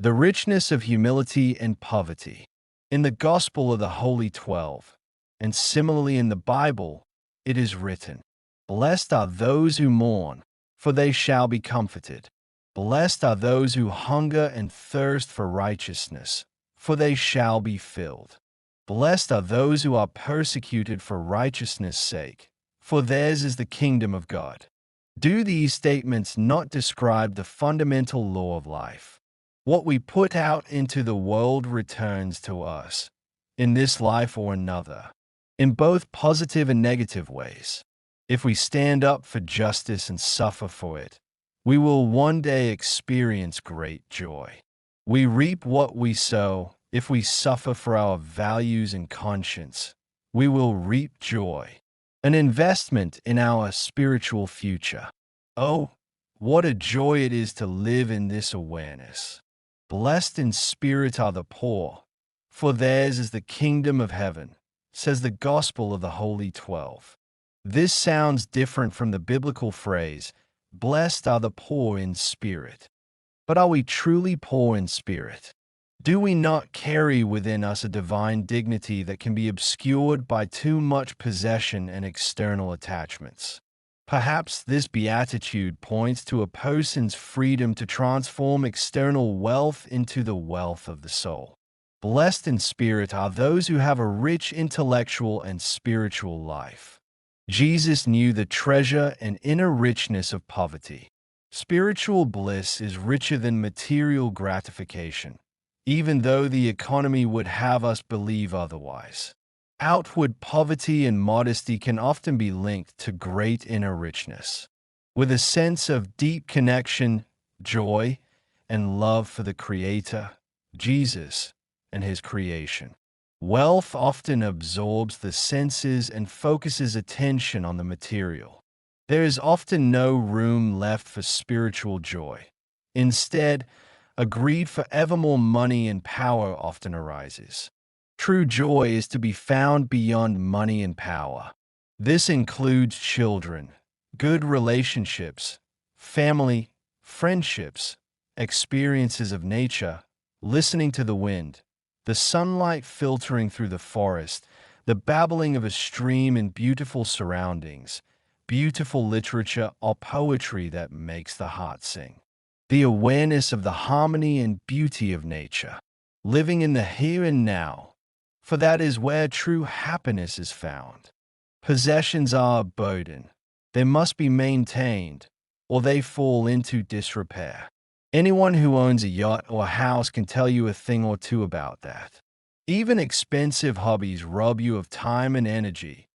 The richness of humility and poverty. In the Gospel of the Holy 12, and similarly in the Bible, it is written, "Blessed are those who mourn, for they shall be comforted. Blessed are those who hunger and thirst for righteousness, for they shall be filled. Blessed are those who are persecuted for righteousness' sake, for theirs is the kingdom of God." Do these statements not describe the fundamental law of life? What we put out into the world returns to us, in this life or another, in both positive and negative ways. If we stand up for justice and suffer for it, we will one day experience great joy. We reap what we sow. If we suffer for our values and conscience, we will reap joy, an investment in our spiritual future. Oh, what a joy it is to live in this awareness. Blessed in spirit are the poor, for theirs is the kingdom of heaven, says the Gospel of the Holy 12. This sounds different from the biblical phrase, "Blessed are the poor in spirit." But are we truly poor in spirit? Do we not carry within us a divine dignity that can be obscured by too much possession and external attachments? Perhaps this beatitude points to a person's freedom to transform external wealth into the wealth of the soul. Blessed in spirit are those who have a rich intellectual and spiritual life. Jesus knew the treasure and inner richness of poverty. Spiritual bliss is richer than material gratification, even though the economy would have us believe otherwise. Outward poverty and modesty can often be linked to great inner richness. With a sense of deep connection, joy, and love for the Creator, Jesus, and His creation. Wealth often absorbs the senses and focuses attention on the material. There is often no room left for spiritual joy. Instead, a greed for ever more money and power often arises. True joy is to be found beyond money and power. This includes children, good relationships, family, friendships, experiences of nature, listening to the wind, the sunlight filtering through the forest, the babbling of a stream in beautiful surroundings, beautiful literature or poetry that makes the heart sing. The awareness of the harmony and beauty of nature, living in the here and now, for that is where true happiness is found. Possessions are a burden. They must be maintained, or they fall into disrepair. Anyone who owns a yacht or house can tell you a thing or two about that. Even expensive hobbies rob you of time and energy,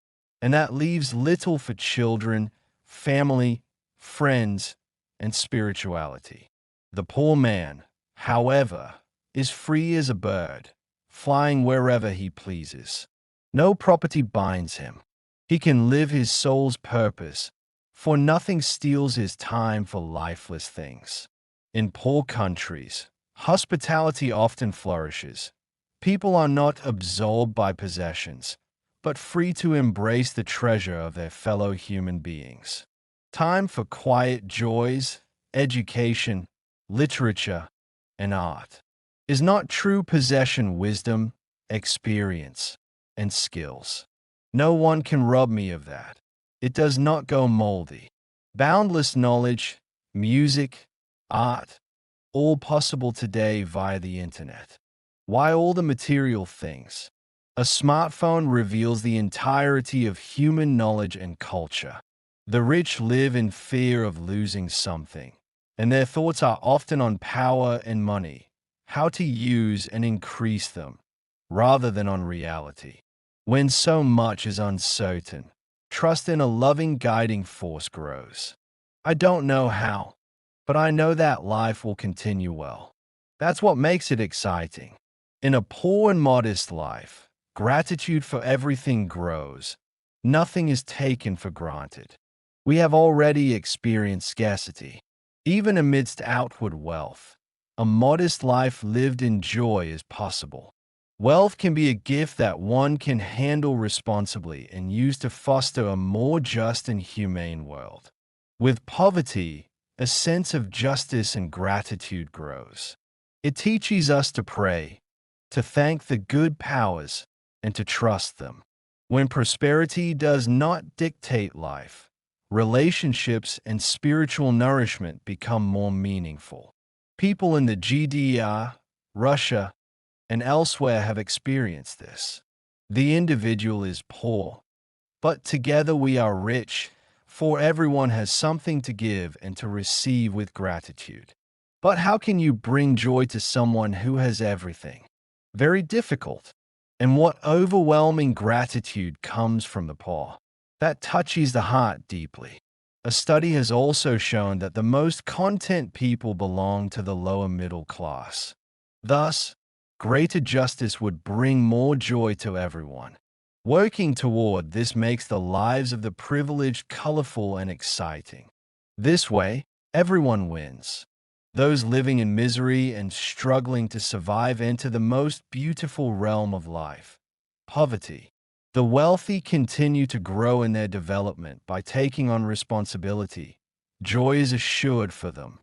and that leaves little for children, family, friends, and spirituality. The poor man, however, is free as a bird, flying wherever he pleases. No property binds him. He can live his soul's purpose, for nothing steals his time for lifeless things. In poor countries, hospitality often flourishes. People are not absorbed by possessions, but free to embrace the treasure of their fellow human beings. Time for quiet joys, education, literature, and art. Is not true possession wisdom, experience, and skills? No one can rob me of that. It does not go moldy. Boundless knowledge, music, art, all possible today via the internet. Why all the material things? A smartphone reveals the entirety of human knowledge and culture. The rich live in fear of losing something, and their thoughts are often on power and money, how to use and increase them, rather than on reality. When so much is uncertain, trust in a loving guiding force grows. I don't know how, but I know that life will continue well. That's what makes it exciting. In a poor and modest life, gratitude for everything grows. Nothing is taken for granted. We have already experienced scarcity. Even amidst outward wealth, a modest life lived in joy is possible. Wealth can be a gift that one can handle responsibly and use to foster a more just and humane world. With poverty, a sense of justice and gratitude grows. It teaches us to pray, to thank the good powers, and to trust them. When prosperity does not dictate life, relationships and spiritual nourishment become more meaningful. People in the GDR, Russia, and elsewhere have experienced this. The individual is poor, but together we are rich, for everyone has something to give and to receive with gratitude. But how can you bring joy to someone who has everything? Very difficult. And what overwhelming gratitude comes from the poor? That touches the heart deeply. A study has also shown that the most content people belong to the lower middle class. Thus, greater justice would bring more joy to everyone. Working toward this makes the lives of the privileged colorful and exciting. This way, everyone wins. Those living in misery and struggling to survive enter the most beautiful realm of life, poverty. The wealthy continue to grow in their development by taking on responsibility. Joy is assured for them.